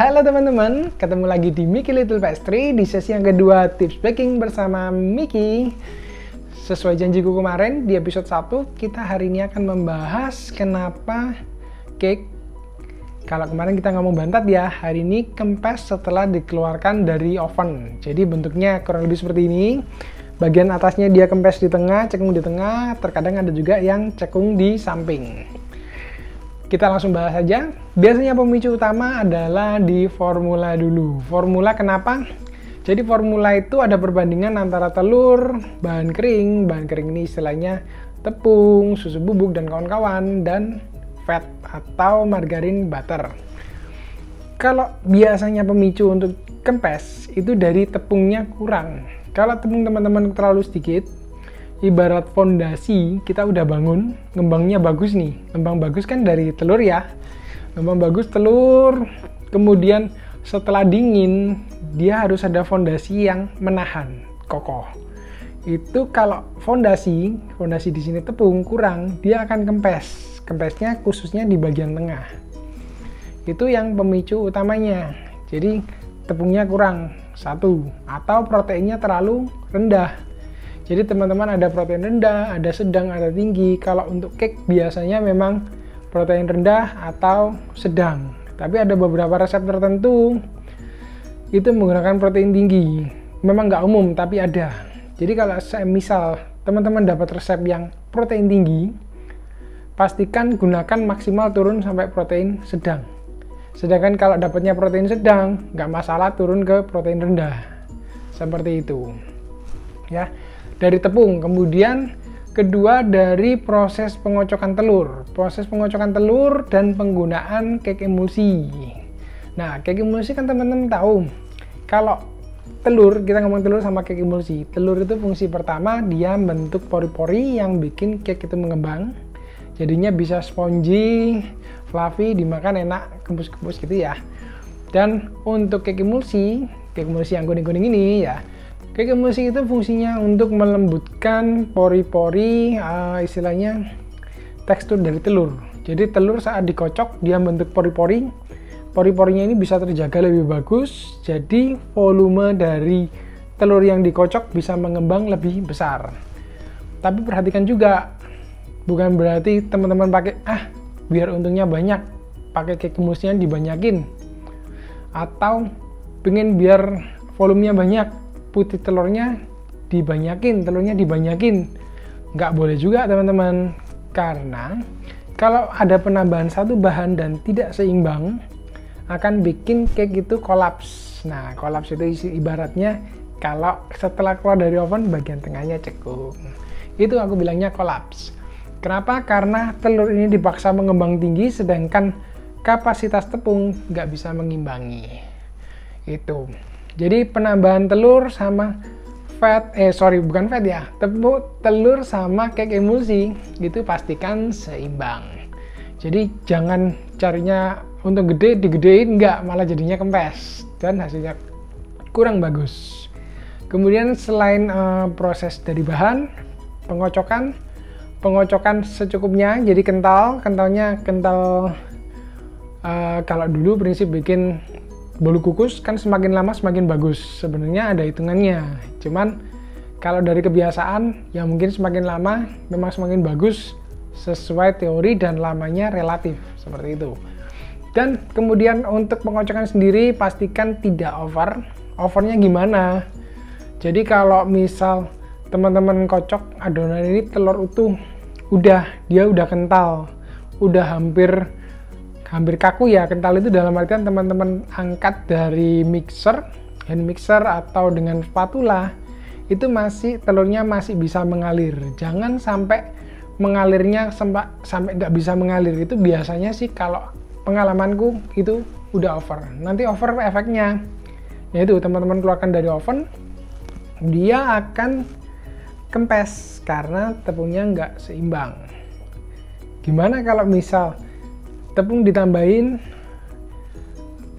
Halo teman-teman, ketemu lagi di Miki Little Pastry di sesi yang kedua tips baking bersama Miki. Sesuai janjiku kemarin di episode 1, kita hari ini akan membahas kenapa cake. Kalau kemarin kita ngomong bantat ya, hari ini kempes setelah dikeluarkan dari oven. Jadi bentuknya kurang lebih seperti ini. Bagian atasnya dia kempes di tengah, cekung di tengah, terkadang ada juga yang cekung di samping. Kita langsung bahas saja. Biasanya pemicu utama adalah di formula dulu. Formula kenapa? Jadi formula itu ada perbandingan antara telur, bahan kering ini istilahnya tepung, susu bubuk dan kawan-kawan, dan fat atau margarin butter. Kalau biasanya pemicu untuk kempes itu dari tepungnya kurang. Kalau tepung teman-teman terlalu sedikit, ibarat fondasi kita udah bangun, ngembangnya bagus nih. Ngembang bagus kan dari telur ya. Ngembang bagus telur, kemudian setelah dingin dia harus ada fondasi yang menahan, kokoh. Itu kalau fondasi di sini tepung kurang, dia akan kempes. Kempesnya khususnya di bagian tengah. Itu yang pemicu utamanya. Jadi tepungnya kurang satu, atau proteinnya terlalu rendah. Jadi teman-teman ada protein rendah, ada sedang, ada tinggi. Kalau untuk cake biasanya memang protein rendah atau sedang. Tapi ada beberapa resep tertentu itu menggunakan protein tinggi. Memang nggak umum, tapi ada. Jadi kalau misal teman-teman dapat resep yang protein tinggi, pastikan gunakan maksimal turun sampai protein sedang. Sedangkan kalau dapatnya protein sedang, nggak masalah turun ke protein rendah. Seperti itu. Ya. Dari tepung, kemudian kedua dari proses pengocokan telur. Proses pengocokan telur dan penggunaan cake emulsi. Nah, cake emulsi kan teman-teman tahu. Kalau telur, kita ngomong telur sama cake emulsi. Telur itu fungsi pertama, dia bentuk pori-pori yang bikin cake itu mengembang. Jadinya bisa spongy, fluffy, dimakan enak, kembus-kembus gitu ya. Dan untuk cake emulsi yang kuning-kuning ini ya, cake emulsi itu fungsinya untuk melembutkan pori-pori, istilahnya tekstur dari telur. Jadi telur saat dikocok dia bentuk pori-pori. Pori-porinya ini bisa terjaga lebih bagus. Jadi volume dari telur yang dikocok bisa mengembang lebih besar. Tapi perhatikan juga, bukan berarti teman-teman pakai biar untungnya banyak, pakai cake emulsinya dibanyakin. Atau pengen biar volumenya banyak, putih telurnya dibanyakin. Nggak boleh juga teman-teman, karena kalau ada penambahan satu bahan dan tidak seimbang akan bikin cake itu kolaps. Nah, kolaps itu ibaratnya kalau setelah keluar dari oven bagian tengahnya cekung, itu aku bilangnya kolaps. Kenapa? Karena telur ini dipaksa mengembang tinggi sedangkan kapasitas tepung nggak bisa mengimbangi itu. Jadi penambahan telur sama bukan fat ya, telur sama cake emulsi itu pastikan seimbang. Jadi jangan carinya untuk gede, digedein, enggak, malah jadinya kempes dan hasilnya kurang bagus. Kemudian selain proses dari bahan, pengocokan secukupnya, jadi kentalnya kental. Kalau dulu prinsip bikin bolu kukus kan semakin lama semakin bagus. Sebenarnya ada hitungannya. Cuman kalau dari kebiasaan ya mungkin semakin lama memang semakin bagus sesuai teori dan lamanya relatif seperti itu. Dan kemudian untuk pengocokan sendiri pastikan tidak over. Overnya gimana? Jadi kalau misal teman-teman kocok adonan ini telur utuh, dia udah kental, udah hampir kaku ya. Kental itu dalam artian teman-teman angkat dari hand mixer atau dengan spatula, itu telurnya masih bisa mengalir. Jangan sampai mengalirnya sampai nggak bisa mengalir. Itu biasanya sih kalau pengalamanku itu udah over. Nanti over efeknya yaitu teman-teman keluarkan dari oven, dia akan kempes karena tepungnya nggak seimbang. Gimana kalau misal tepung ditambahin,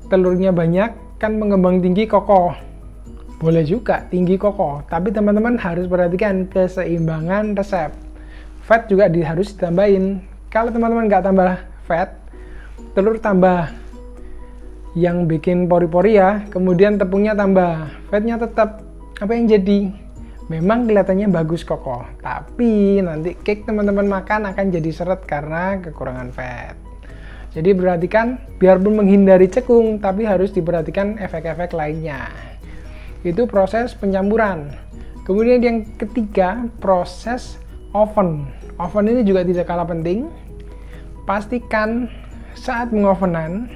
telurnya banyak, kan mengembang tinggi kokoh? Boleh juga tinggi kokoh, tapi teman-teman harus perhatikan keseimbangan resep. Fat juga harus ditambahin. Kalau teman-teman nggak tambah fat, telur tambah yang bikin pori-pori ya. Kemudian tepungnya tambah, fatnya tetap. Apa yang jadi? Memang kelihatannya bagus kokoh, tapi nanti cake teman-teman makan akan jadi seret karena kekurangan fat. Jadi perhatikan, biarpun menghindari cekung, tapi harus diperhatikan efek-efek lainnya. Itu proses pencampuran. Kemudian yang ketiga, proses oven. Oven ini juga tidak kalah penting. Pastikan saat pengovenan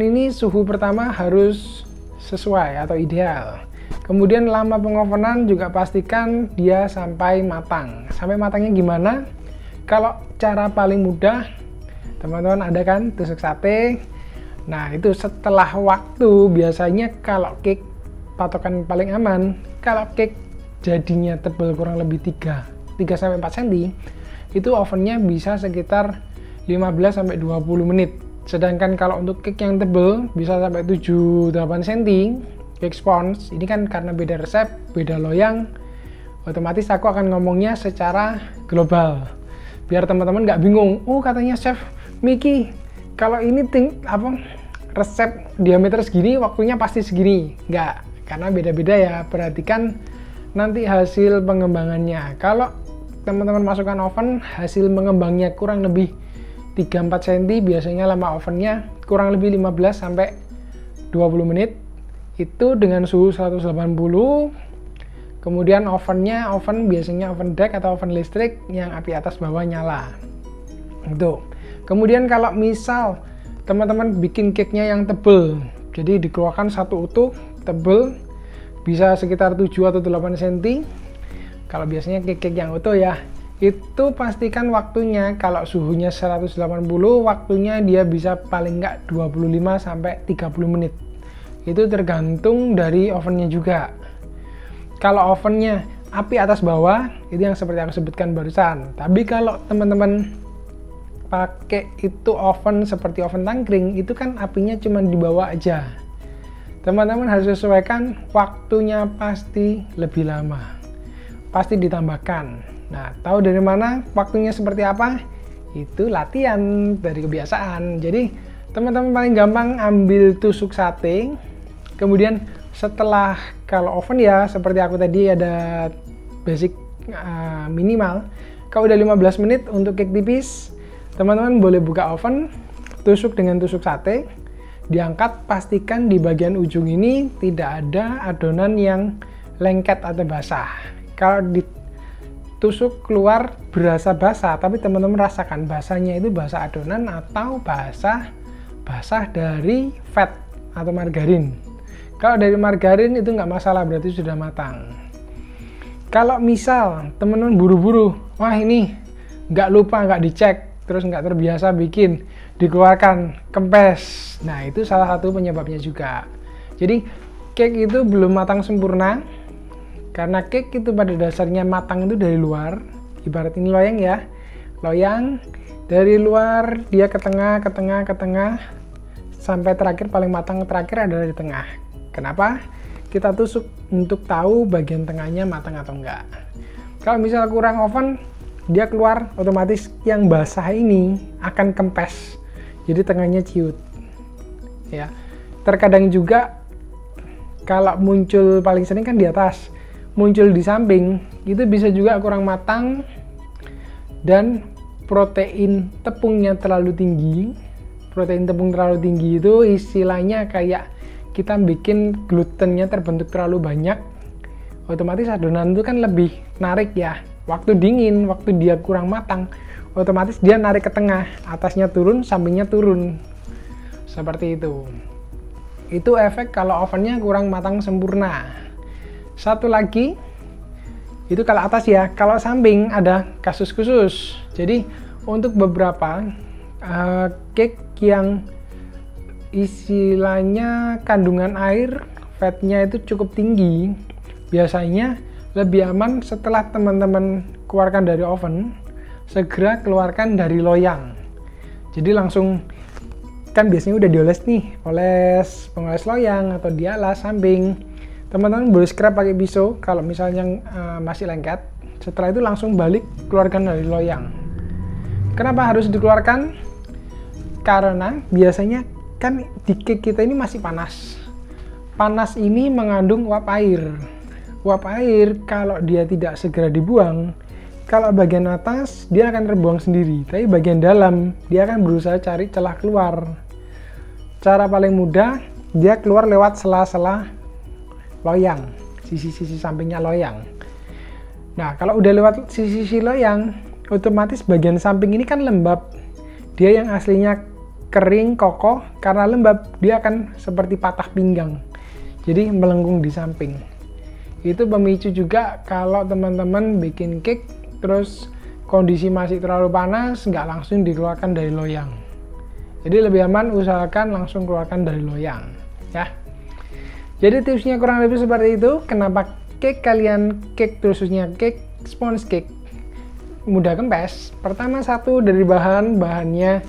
ini suhu pertama harus sesuai atau ideal. Kemudian lama pengovenan juga pastikan dia sampai matang. Sampai matangnya gimana? Kalau cara paling mudah, teman-teman ada kan tusuk sate. Nah, itu setelah waktu, biasanya kalau cake patokan paling aman, kalau cake jadinya tebal kurang lebih 3-4 cm, itu ovennya bisa sekitar 15-20 menit. Sedangkan kalau untuk cake yang tebal bisa sampai 7-8 cm, cake sponge, ini kan karena beda resep, beda loyang, otomatis aku akan ngomongnya secara global. Biar teman-teman nggak bingung, oh katanya Chef Miki, kalau ini resep diameter segini, waktunya pasti segini. Nggak, karena beda-beda ya. Perhatikan nanti hasil pengembangannya. Kalau teman-teman masukkan oven, hasil mengembangnya kurang lebih 3-4 cm, biasanya lama ovennya kurang lebih 15-20 menit. Itu dengan suhu 180. Kemudian oven biasanya oven deck atau oven listrik yang api atas bawah nyala. Itu. Kemudian kalau misal teman-teman bikin cake-nya yang tebel, jadi dikeluarkan satu utuh tebel, bisa sekitar 7 atau 8 cm. Kalau biasanya cake yang utuh ya, itu pastikan waktunya kalau suhunya 180, waktunya dia bisa paling nggak 25-30 menit. Itu tergantung dari ovennya juga. Kalau ovennya api atas bawah, itu yang seperti aku sebutkan barusan. Tapi kalau teman-teman pakai itu oven seperti oven tangkring, itu kan apinya cuma di bawah aja. Teman-teman harus sesuaikan, waktunya pasti lebih lama, pasti ditambahkan. Nah, tahu dari mana waktunya seperti apa? Itu latihan dari kebiasaan. Jadi teman-teman paling gampang ambil tusuk sate, kemudian setelah kalau oven ya seperti aku tadi ada basic minimal, kalau udah 15 menit untuk cake tipis, teman-teman boleh buka oven, tusuk dengan tusuk sate, diangkat, pastikan di bagian ujung ini tidak ada adonan yang lengket atau basah. Kalau ditusuk keluar berasa basah, tapi teman-teman rasakan basahnya itu basah adonan atau basah dari fat atau margarin. Kalau dari margarin itu nggak masalah, berarti sudah matang. Kalau misal teman-teman buru-buru, wah ini nggak dicek, terus nggak terbiasa bikin, dikeluarkan, kempes. Nah, itu salah satu penyebabnya juga. Jadi cake itu belum matang sempurna, karena cake itu pada dasarnya matang itu dari luar. Ibarat ini loyang ya, loyang dari luar dia ke tengah, sampai terakhir paling matang terakhir adalah di tengah. Kenapa? Kita tusuk untuk tahu bagian tengahnya matang atau enggak. Kalau misal kurang oven, dia keluar otomatis yang basah ini akan kempes, jadi tengahnya ciut ya. Terkadang juga kalau muncul, paling sering kan di atas, muncul di samping, itu bisa juga kurang matang dan protein tepungnya terlalu tinggi. Protein tepung terlalu tinggi itu istilahnya kayak kita bikin glutennya terbentuk terlalu banyak, otomatis adonan itu kan lebih narik ya. Waktu dingin, waktu dia kurang matang, otomatis dia narik ke tengah, atasnya turun, sampingnya turun. Seperti itu. Itu efek kalau ovennya kurang matang sempurna. Satu lagi, itu kalau atas ya, kalau samping ada kasus khusus. Jadi untuk beberapa cake yang istilahnya kandungan air, fatnya itu cukup tinggi, biasanya lebih aman setelah teman-teman keluarkan dari oven, segera keluarkan dari loyang. Jadi langsung, kan biasanya udah dioles nih, oles pengoles loyang atau dialas samping. Teman-teman boleh scrap pakai pisau kalau misalnya masih lengket. Setelah itu langsung balik, keluarkan dari loyang. Kenapa harus dikeluarkan? Karena biasanya kan di cake kita ini masih panas. Panas ini mengandung uap air. Uap air kalau dia tidak segera dibuang, kalau bagian atas dia akan terbuang sendiri, tapi bagian dalam dia akan berusaha cari celah keluar. Cara paling mudah, dia keluar lewat sela-sela loyang, sisi-sisi sampingnya loyang. Nah, kalau udah lewat sisi-sisi loyang, otomatis bagian samping ini kan lembab. Dia yang aslinya kering, kokoh, karena lembab, dia akan seperti patah pinggang. Jadi melengkung di samping. Itu pemicu juga kalau teman-teman bikin cake, terus kondisi masih terlalu panas, nggak langsung dikeluarkan dari loyang. Jadi lebih aman usahakan langsung keluarkan dari loyang, ya. Jadi tipsnya kurang lebih seperti itu. Kenapa cake khususnya cake sponge cake mudah kempes? Pertama, satu dari bahannya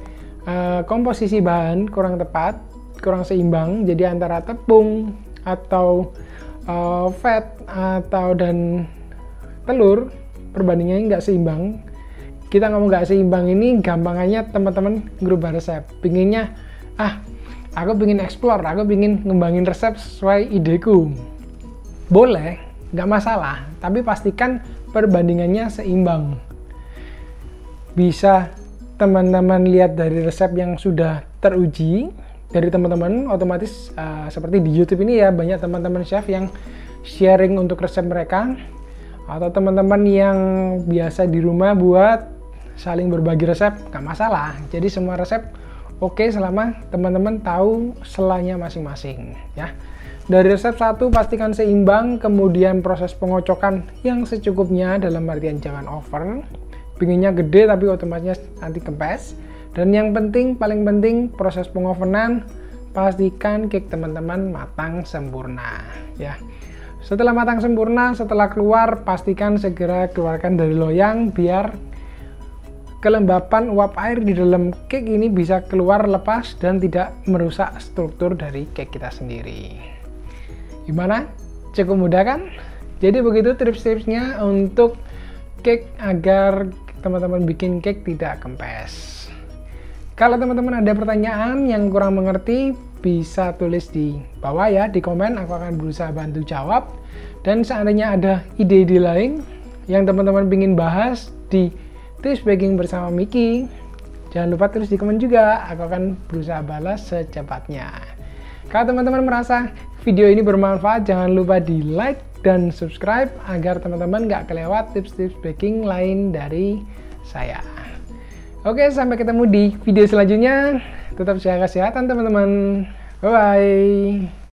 komposisi bahan kurang tepat, kurang seimbang. Jadi antara tepung atau fat dan telur perbandingannya nggak seimbang. Kita ngomong nggak seimbang ini gampangannya teman-teman ngerubah resep, pinginnya aku pengen explore, aku pengen ngembangin resep sesuai ideku, boleh, nggak masalah, tapi pastikan perbandingannya seimbang. Bisa teman-teman lihat dari resep yang sudah teruji dari teman-teman, otomatis seperti di YouTube ini ya, banyak teman-teman chef yang sharing untuk resep mereka, atau teman-teman yang biasa di rumah buat saling berbagi resep, nggak masalah. Jadi semua resep oke selama teman-teman tahu selanya masing-masing, ya. Dari resep satu pastikan seimbang, kemudian proses pengocokan yang secukupnya, dalam artian jangan over, pinginnya gede tapi otomatis nanti kempes. Dan yang penting, paling penting, proses pengovenan, pastikan cake teman-teman matang sempurna, ya. Setelah matang sempurna, setelah keluar, pastikan segera keluarkan dari loyang biar kelembapan uap air di dalam cake ini bisa keluar lepas dan tidak merusak struktur dari cake kita sendiri. Gimana? Cukup mudah kan? Jadi begitu tips-tipsnya untuk cake agar teman-teman bikin cake tidak kempes. Kalau teman-teman ada pertanyaan yang kurang mengerti, bisa tulis di bawah ya, di komen, aku akan berusaha bantu jawab. Dan seandainya ada ide-ide lain yang teman-teman ingin bahas di tips baking bersama Miki, jangan lupa tulis di komen juga, aku akan berusaha balas secepatnya. Kalau teman-teman merasa video ini bermanfaat, jangan lupa di like dan subscribe agar teman-teman nggak kelewat tips-tips baking lain dari saya. Oke, sampai ketemu di video selanjutnya. Tetap jaga kesehatan teman-teman. Bye-bye.